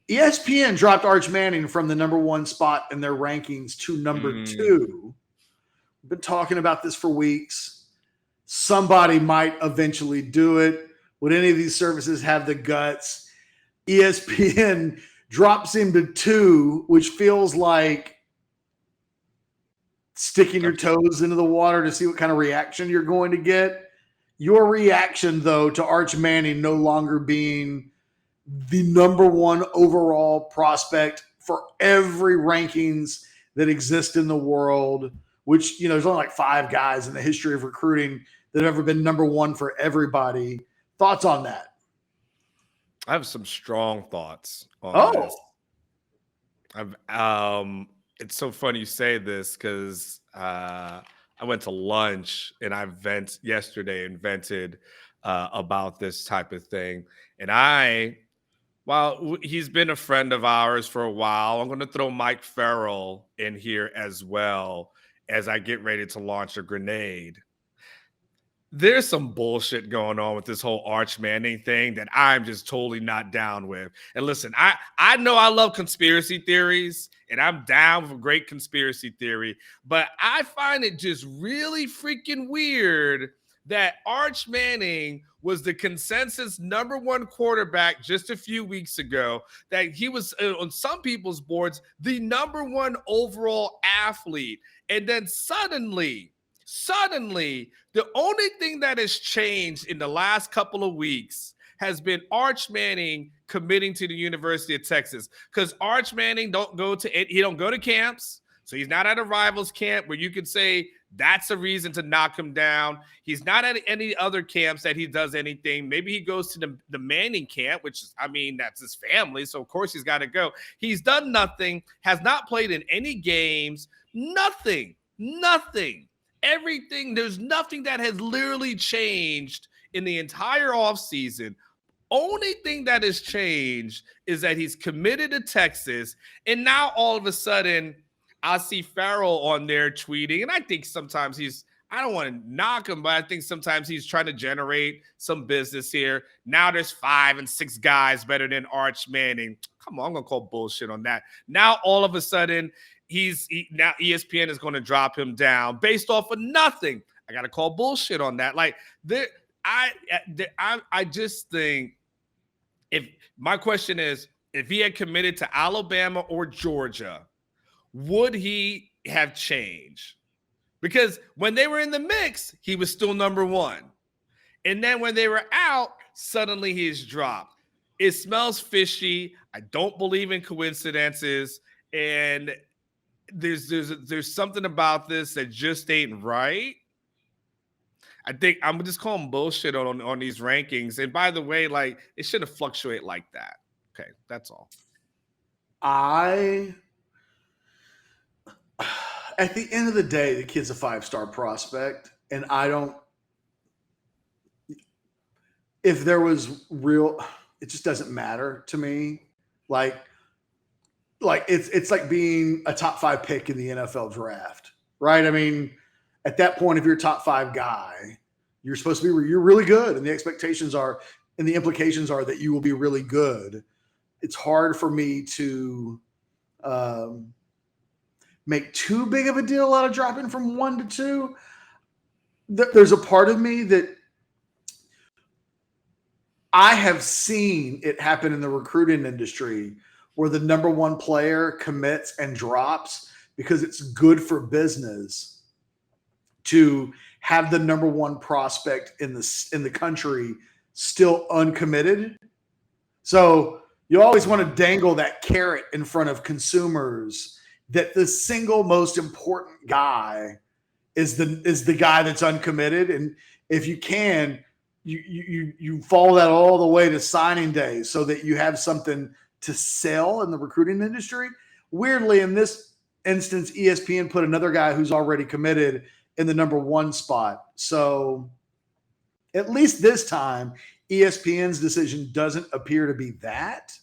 ESPN dropped Arch Manning from the number one spot in their rankings to number two. We've been talking about this for weeks. Somebody might eventually do it. Would any of these services have the guts? ESPN drops him to two, which feels like sticking your toes into the water to see what kind of reaction you're going to get. Your reaction, though, to Arch Manning no longer being the number one overall prospect for every rankings that exist in the world, which, there's only like 5 guys in the history of recruiting that have ever been number one for everybody. Thoughts on that? I have some strong thoughts on this. It's so funny you say this because I went to lunch and I vented about this type of thing. And while he's been a friend of ours for a while, I'm going to throw Mike Farrell in here as well as I get ready to launch a grenade. There's some bullshit going on with this whole Arch Manning thing that I'm just totally not down with. And listen, I know I love conspiracy theories and I'm down for great conspiracy theory, but I find it just really freaking weird that Arch Manning was the consensus number one quarterback just a few weeks ago, that he was on some people's boards the number one overall athlete. And then suddenly, the only thing that has changed in the last couple of weeks has been Arch Manning committing to the University of Texas, because Arch Manning don't go to camps. So he's not at a rivals camp where you could say that's a reason to knock him down. He's not at any other camps that he does anything. Maybe he goes to the Manning camp, which is, that's his family. So of course he's got to go. He's done nothing, has not played in any games, nothing. Everything, there's nothing that has literally changed in the entire offseason. Only thing that has changed is that he's committed to Texas. And now all of a sudden, I see Farrell on there tweeting. And I think sometimes I don't want to knock him, but I think sometimes he's trying to generate some business here. Now there's 5 and 6 guys better than Arch Manning. Come on, I'm going to call bullshit on that. Now all of a sudden, now ESPN is going to drop him down based off of nothing. I got to call bullshit on that. Like, I just think, if my question is, if he had committed to Alabama or Georgia, would he have changed? Because when they were in the mix, he was still number one. And then when they were out, suddenly he's dropped. It smells fishy. I don't believe in coincidences. And there's something about this that just ain't right. I think I'm just calling bullshit on these rankings. And by the way, like, it shouldn't fluctuate like that. Okay, that's all. At the end of the day, the kid's a 5-star prospect, and if there was it just doesn't matter to me. Like it's like being a top 5 pick in the NFL draft, right? At that point, if you're a top 5 guy, you're supposed to be, you're really good. And the expectations are, and the implications are that you will be really good. It's hard for me to make too big of a deal out of dropping from 1 to 2. There's a part of me that I have seen it happen in the recruiting industry where the number one player commits and drops because it's good for business to have the number one prospect in the country still uncommitted. So you always want to dangle that carrot in front of consumers that the single most important guy is the guy that's uncommitted. And if you can, you follow that all the way to signing day so that you have something to sell in the recruiting industry. Weirdly, in this instance, ESPN put another guy who's already committed in the number 1 spot. So at least this time, ESPN's decision doesn't appear to be that.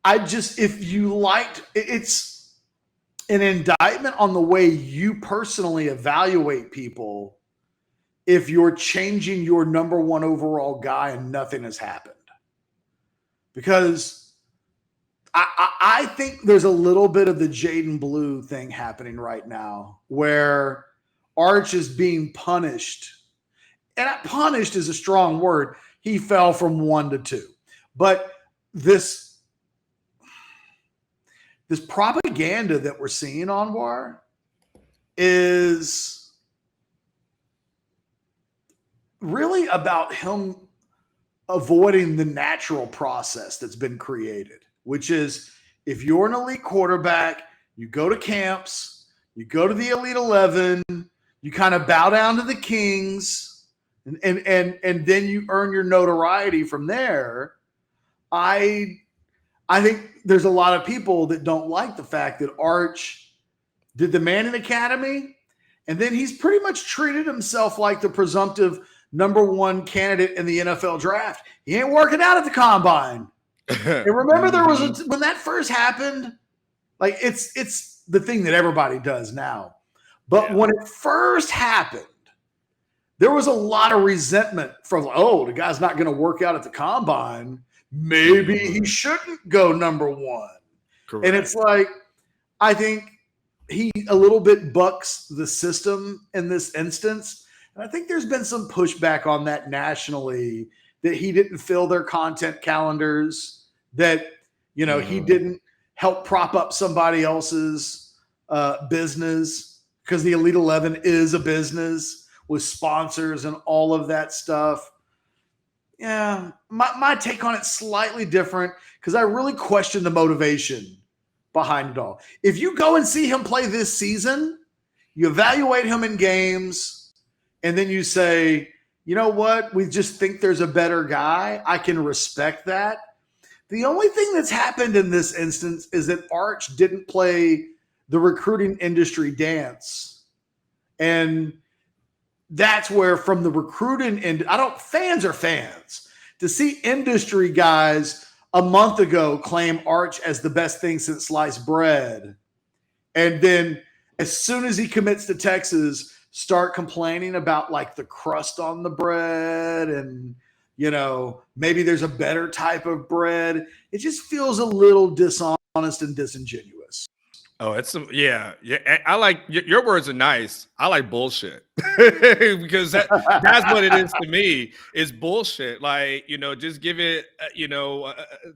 If you liked, it's an indictment on the way you personally evaluate people if you're changing your number 1 overall guy and nothing has happened. because I think there's a little bit of the Jaden Blue thing happening right now where Arch is being punished. And punished is a strong word. He fell from 1 to 2. But this propaganda that we're seeing on War is really about him avoiding the natural process that's been created, which is if you're an elite quarterback, you go to camps, you go to the Elite 11, you kind of bow down to the Kings, and then you earn your notoriety from there. I think there's a lot of people that don't like the fact that Arch did the Manning Academy, and then he's pretty much treated himself like the presumptive number 1 candidate in the NFL draft. He ain't working out at the combine. And remember, there was when that first happened, like it's the thing that everybody does now. But when it first happened, there was a lot of resentment from, oh, the guy's not going to work out at the combine. Maybe he shouldn't go number 1. Correct. And it's like, I think he a little bit bucks the system in this instance. And I think there's been some pushback on that nationally, that he didn't fill their content calendars, that, you know, he didn't help prop up somebody else's business, because the Elite 11 is a business with sponsors and all of that stuff. Yeah, my take on it slightly different, because I really question the motivation behind it all. If you go and see him play this season, you evaluate him in games, and then you say, you know what, we just think there's a better guy, I can respect that. The only thing that's happened in this instance is that Arch didn't play the recruiting industry dance. And that's where, from the recruiting end, fans are fans. To see industry guys a month ago claim Arch as the best thing since sliced bread, and then as soon as he commits to Texas, start complaining about like the crust on the bread, and, you know, maybe there's a better type of bread. It just feels a little dishonest and disingenuous. Oh, it's yeah. I like your words are nice. I like bullshit because that's what it is to me. Is bullshit. Like, you know, just give it.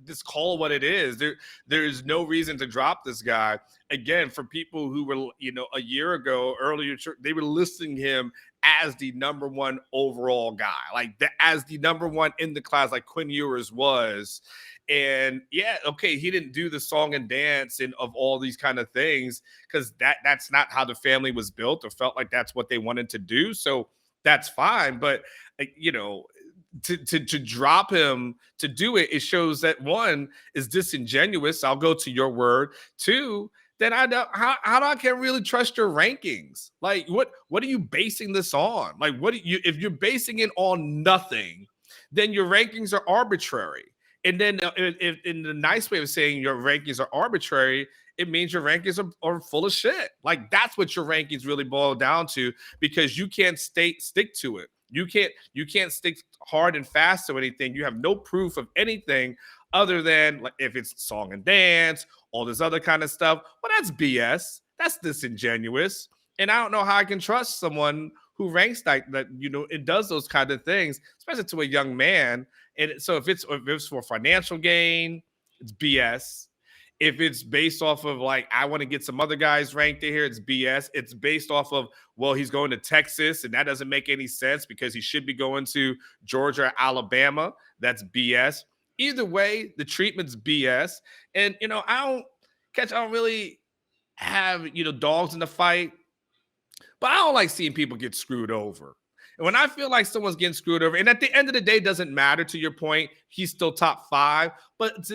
Just call what it is. There is no reason to drop this guy. Again, for people who were, you know, a year ago earlier, they were listing him as the number 1 overall guy, like as the number 1 in the class, like Quinn Ewers was. And yeah, okay, he didn't do the song and dance and of all these kind of things, because that's not how the family was built, or felt like that's what they wanted to do. So that's fine. But, you know, to drop him to do it, it shows that, 1, is disingenuous. I'll go to your word. 2, then I know how I can really trust your rankings. Like, what are you basing this on? Like, if you're basing it on nothing, then your rankings are arbitrary. And then in the nice way of saying your rankings are arbitrary, it means your rankings are full of shit. Like, that's what your rankings really boil down to, because you can't stick to it. You can't stick hard and fast to anything. You have no proof of anything other than, like, if it's song and dance, all this other kind of stuff. Well, that's BS. That's disingenuous. And I don't know how I can trust someone who ranks like that, you know, it does those kind of things, especially to a young man. And so if it's for financial gain, it's BS. If it's based off of, like, I want to get some other guys ranked in here, it's BS. It's based off of, well, he's going to Texas, and that doesn't make any sense because he should be going to Georgia or Alabama. That's BS. Either way, the treatment's BS. And, you know, I don't really have, you know, dogs in the fight, but I don't like seeing people get screwed over. And when I feel like someone's getting screwed over, and at the end of the day, it doesn't matter, to your point, he's still top 5. But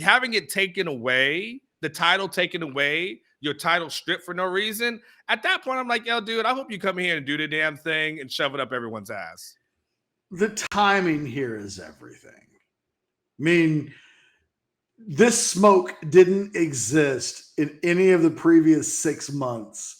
having it taken away, the title taken away, your title stripped for no reason, at that point, I'm like, yo, dude, I hope you come here and do the damn thing and shove it up everyone's ass. The timing here is everything. I mean, this smoke didn't exist in any of the previous 6 months.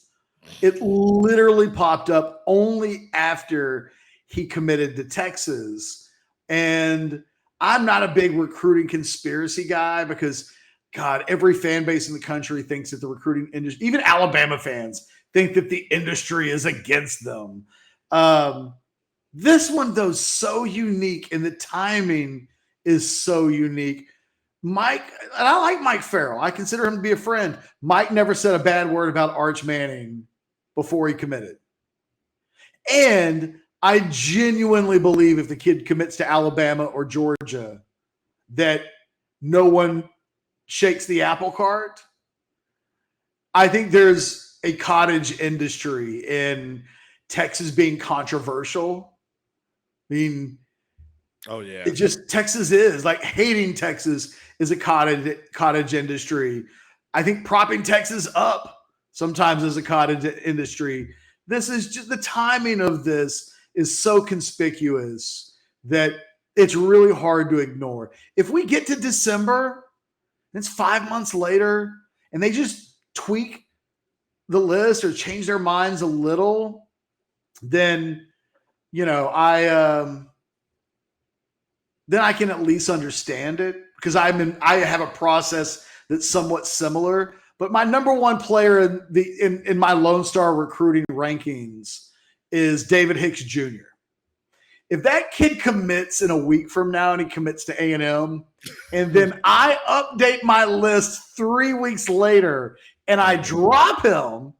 It literally popped up only after he committed to Texas. And I'm not a big recruiting conspiracy guy because, God, every fan base in the country thinks that the recruiting industry, even Alabama fans, think that the industry is against them. This one, though, is so unique, and the timing is so unique. Mike, and I like Mike Farrell. I consider him to be a friend. Mike never said a bad word about Arch Manning before he committed. And I genuinely believe if the kid commits to Alabama or Georgia, that no one shakes the apple cart. I think there's a cottage industry in Texas being controversial. I mean, oh yeah, it just Texas is like hating Texas is a cottage industry. I think propping Texas up sometimes is a cottage industry. This is just the timing of this is so conspicuous that it's really hard to ignore. If we get to December, it's 5 months later, and they just tweak the list or change their minds a little, then then I can at least understand it because I have a process that's somewhat similar. But my number one player in my Lone Star recruiting rankings is David Hicks Jr. If that kid commits in a week from now and he commits to A&M, and then I update my list 3 weeks later and I drop him,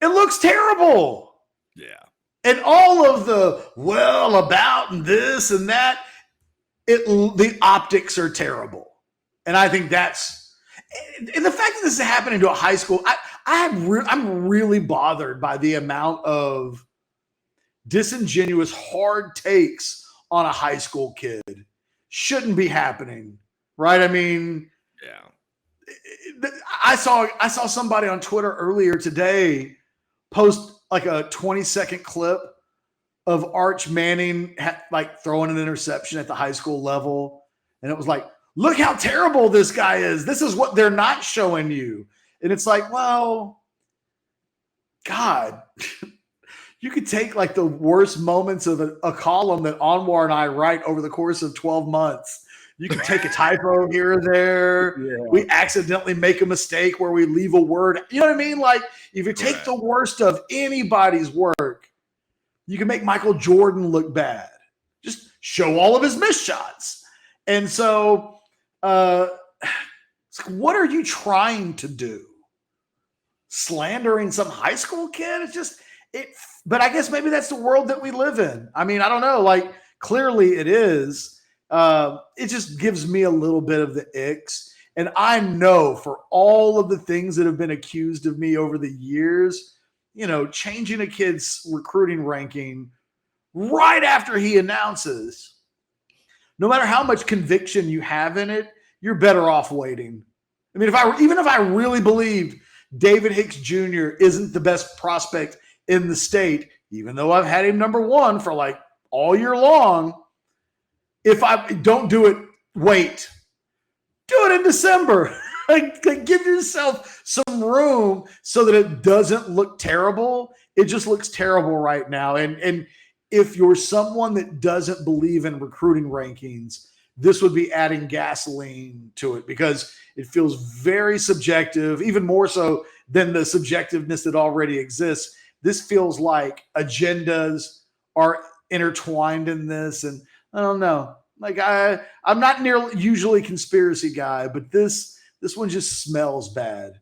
it looks terrible. Yeah. And all of the about and this and that, the optics are terrible. And I think that's, and the fact that this is happening to a high school, I'm really bothered by the amount of disingenuous, hard takes on a high school kid. Shouldn't be happening, right? I mean, yeah. I saw somebody on Twitter earlier today post like a 20-second clip of Arch Manning like throwing an interception at the high school level, and it was like, look how terrible this guy is. This is what they're not showing you. And it's like, well, God, you could take like the worst moments of a column that Anwar and I write over the course of 12 months. You can take a typo here or there. Yeah. We accidentally make a mistake where we leave a word. You know what I mean? Like if you take the worst of anybody's work, you can make Michael Jordan look bad. Just show all of his missed shots. And so it's like, what are you trying to do? Slandering some high school kid? It's just but I guess maybe that's the world that we live in. I mean, I don't know. Like clearly it is. It just gives me a little bit of the icks. And I know for all of the things that have been accused of me over the years, changing a kid's recruiting ranking right after he announces, no matter how much conviction you have in it, you're better off waiting. I mean, even if I really believed David Hicks Jr. isn't the best prospect in the state, even though I've had him number one for like all year long, if I don't do it, wait. Do it in December. Like give yourself some room so that it doesn't look terrible. It just looks terrible right now. And if you're someone that doesn't believe in recruiting rankings, this would be adding gasoline to it because it feels very subjective, even more so than the subjectiveness that already exists. This feels like agendas are intertwined in this. And I don't know. Like I'm not usually conspiracy guy, but this one just smells bad.